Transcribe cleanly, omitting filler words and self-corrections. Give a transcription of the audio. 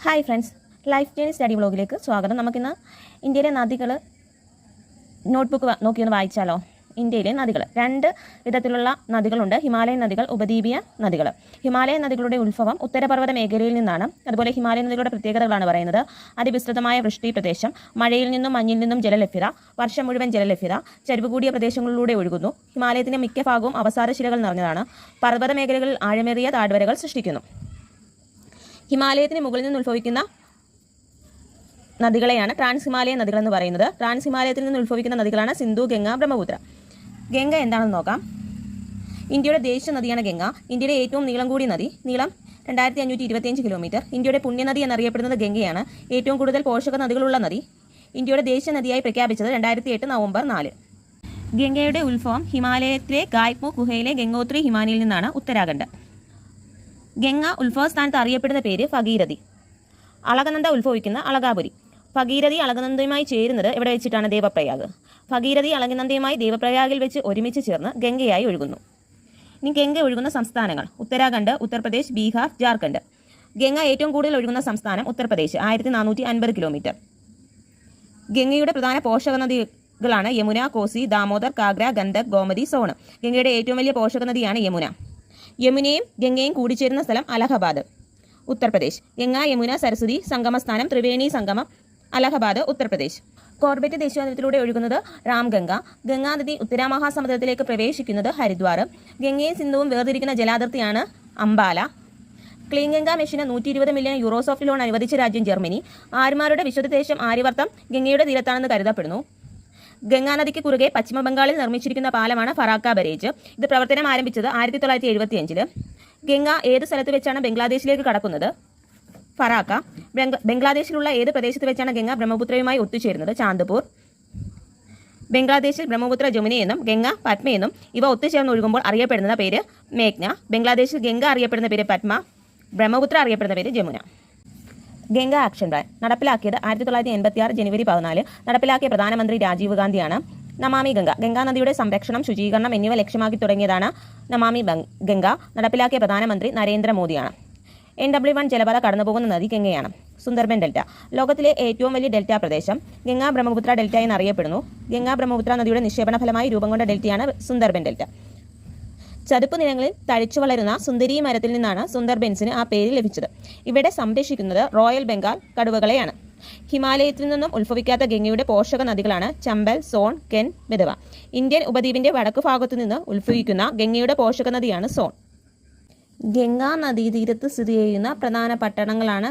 Hi friends, life journey study വ്ളോഗിലേക്ക് സ്വാഗതം. നമുക്കിന്ന് ഇന്ത്യയിലെ നദികൾ നോട്ട്ബുക്ക് നോക്കിയൊന്ന് വായിച്ചാലോ. ഇന്ത്യയിലെ നദികൾ രണ്ട് വിധത്തിലുള്ള നദികളുണ്ട്: ഹിമാലയൻ നദികൾ, ഉപദ്വീപീയ നദികൾ. ഹിമാലയൻ നദികളുടെ ഉത്ഭവം ഉത്തരപർവ്വത മേഖലയിൽ നിന്നാണ്. അതുപോലെ ഹിമാലയൻ നദികളുടെ പ്രത്യേകതകളാണ് പറയുന്നത്: അതിവിസ്തൃതമായ വൃഷ്ടി പ്രദേശം, മഴയിൽ നിന്നും മഞ്ഞിൽ നിന്നും ജലലഭ്യത, വർഷം മുഴുവൻ ജലലഭ്യത, ചരിവ് കൂടിയ പ്രദേശങ്ങളിലൂടെ ഒഴുകുന്നു. ഹിമാലയത്തിൻ്റെ മിക്ക ഭാഗവും അവസാദശിലകൾ നിറഞ്ഞതാണ്. പർവ്വത മേഖലകളിൽ ആഴമേറിയ താഴ്വരകൾ സൃഷ്ടിക്കുന്നു. ഹിമാലയത്തിന് മുകളിൽ നിന്ന് ഉത്ഭവിക്കുന്ന നദികളെയാണ് ട്രാൻസ് ഹിമാലയൻ നദികൾ എന്ന് പറയുന്നത്. ട്രാൻസ് ഹിമാലയത്തിൽ നിന്ന് ഉത്ഭവിക്കുന്ന നദികളാണ് സിന്ധു, ഗംഗ, ബ്രഹ്മപുത്ര. ഗംഗ എന്താണെന്ന് നോക്കാം. ഇന്ത്യയുടെ ദേശീയ നദിയാണ് ഗംഗ. ഇന്ത്യയിലെ ഏറ്റവും നീളം കൂടിയ നദി, നീളം 2525 കിലോമീറ്റർ. ഇന്ത്യയുടെ പുണ്യനദി എന്നറിയപ്പെടുന്നത് ഗംഗയാണ്. ഏറ്റവും കൂടുതൽ പോഷക നദികളുള്ള നദി. ഇന്ത്യയുടെ ദേശീയ നദിയായി പ്രഖ്യാപിച്ചത് 2008 നവംബർ 4. ഗംഗയുടെ ഉത്ഭവം ഹിമാലയത്തിലെ ഗായ്പോ ഗുഹയിലെ ഗംഗോത്രി ഹിമാനിയിൽ നിന്നാണ്. ഉത്തരാഖണ്ഡ്. ഗംഗ ഉത്ഭവസ്ഥാനത്ത് അറിയപ്പെടുന്ന പേര് ഭഗീരഥി. അളകനന്ദ ഉത്ഭവിക്കുന്ന അളകാപുരി. ഭഗീരഥി അളകനന്ദയുമായി ചേരുന്നത് എവിടെ വെച്ചിട്ടാണ്? ദേവപ്രയാഗ്. ഭഗീരഥി അളകനന്ദയുമായി ദേവപ്രയാഗിൽ വെച്ച് ഒരുമിച്ച് ചേർന്ന് ഗംഗയായി ഒഴുകുന്നു. ഇനി ഗംഗ ഒഴുകുന്ന സംസ്ഥാനങ്ങൾ: ഉത്തരാഖണ്ഡ്, ഉത്തർപ്രദേശ്, ബീഹാർ, ജാർഖണ്ഡ്. ഗംഗ ഏറ്റവും കൂടുതൽ ഒഴുകുന്ന സംസ്ഥാനം ഉത്തർപ്രദേശ്, 1450 കിലോമീറ്റർ. ഗംഗയുടെ പ്രധാന പോഷക നദികളാണ് യമുന, കോസി, ദാമോദർ, കാഗ്ര, ഗണ്ഡക്, ഗോമതി, സോൺ. ഗംഗയുടെ ഏറ്റവും വലിയ പോഷക നദിയാണ് യമുന. യമുനയും ഗംഗയും കൂടിച്ചേരുന്ന സ്ഥലം അലഹബാദ്, ഉത്തർപ്രദേശ്. ഗംഗ, യമുന, സരസ്വതി സംഗമസ്ഥാനം ത്രിവേണി സംഗമം, അലഹബാദ്, ഉത്തർപ്രദേശ്. കോർബറ്റ് ദേശീയോദ്യാനത്തിലൂടെ ഒഴുകുന്നത് രാംഗംഗ. ഗംഗാനദി ഉത്തരാമഹാസമുദ്രത്തിലേക്ക് പ്രവേശിക്കുന്നത് ഹരിദ്വാർ. ഗംഗയും സിന്ധുവും വേർതിരിക്കുന്ന ജലാതിർത്തിയാണ് അംബാല. ക്ലീൻ ഗംഗ മിഷന് 120 മില്യൺ യൂറോസ് ഓഫ് ലോൺ അനുവദിച്ച രാജ്യം ജർമ്മനി. ആര്യമാരുടെ വിശുദ്ധ ദേശം ആര്യവർത്തം ഗംഗയുടെ തീരത്താണെന്ന് കരുതപ്പെടുന്നു. ഗംഗാനദിക്ക് കുറുകെ പശ്ചിമ ബംഗാളിൽ നിർമ്മിച്ചിരിക്കുന്ന പാലമാണ് ഫറാക്ക ബരേജ്. ഇത് പ്രവർത്തനം ആരംഭിച്ചത് 1975. ഗംഗ ഏത് സ്ഥലത്ത് വെച്ചാണ് ബംഗ്ലാദേശിലേക്ക് കടക്കുന്നത്? ഫറാക്ക. ബംഗ്ലാദേശിലുള്ള ഏത് പ്രദേശത്ത് വെച്ചാണ് ഗംഗ ബ്രഹ്മപുത്രയുമായി ഒത്തുചേരുന്നത്? ചാന്ദപൂർ. ബംഗ്ലാദേശിൽ ബ്രഹ്മപുത്ര ജമുനയെന്നും ഗംഗ പത്മയെന്നും ഇവ ഒത്തുചേർന്ന് ഒഴുകുമ്പോൾ അറിയപ്പെടുന്ന പേര് മേഘ്ന. ബംഗ്ലാദേശിൽ ഗംഗ അറിയപ്പെടുന്ന പേര് പത്മ, ബ്രഹ്മപുത്ര അറിയപ്പെടുന്ന പേര് ജമുന. ഗംഗ ആക്ഷൻ പ്ലാൻ നടപ്പിലാക്കിയത് 1986 ജനുവരി 14. നടപ്പിലാക്കിയ പ്രധാനമന്ത്രി രാജീവ് ഗാന്ധിയാണ്. നമാമി ഗംഗ. ഗംഗാനദിയുടെ സംരക്ഷണം, ശുചീകരണം എന്നിവ ലക്ഷ്യമാക്കി തുടങ്ങിയതാണ് നമാമി ഗംഗ. നടപ്പിലാക്കിയ പ്രധാനമന്ത്രി നരേന്ദ്രമോദിയാണ്. NW1 ജലപാത കടന്നുപോകുന്ന നദി ഗംഗയാണ്. സുന്ദർബൻ ഡെൽറ്റ. ലോകത്തിലെ ഏറ്റവും വലിയ ഡെൽറ്റ പ്രദേശം ഗംഗ ബ്രഹ്മപുത്ര ഡെൽറ്റ എന്നറിയപ്പെടുന്നു. ഗംഗ ബ്രഹ്മപുത്ര നദിയുടെ നിക്ഷേപണ ഫലമായി രൂപം കൊണ്ട ഡെൽറ്റയാണ് സുന്ദർബൻ ഡെൽറ്റ. ചതുപ്പ് നിലങ്ങളിൽ തഴച്ചു വളരുന്ന സുന്ദരി മരത്തിൽ നിന്നാണ് സുന്ദർബൻസിന് ആ പേര് ലഭിച്ചത്. ഇവിടെ സംരക്ഷിക്കുന്നത് റോയൽ ബംഗാൾ കടുവകളെയാണ്. ഹിമാലയത്തിൽ നിന്നും ഉത്ഭവിക്കാത്ത ഗംഗയുടെ പോഷക നദികളാണ് ചമ്പൽ, സോൺ, കെൻ, ബെതവ. ഇന്ത്യൻ ഉപദ്വീപിന്റെ വടക്കു ഭാഗത്തു നിന്ന് ഉത്ഭവിക്കുന്ന ഗംഗയുടെ പോഷക നദിയാണ് സോൺ. ഗംഗാ നദീതീരത്ത് സ്ഥിതി ചെയ്യുന്ന പ്രധാന പട്ടണങ്ങളാണ്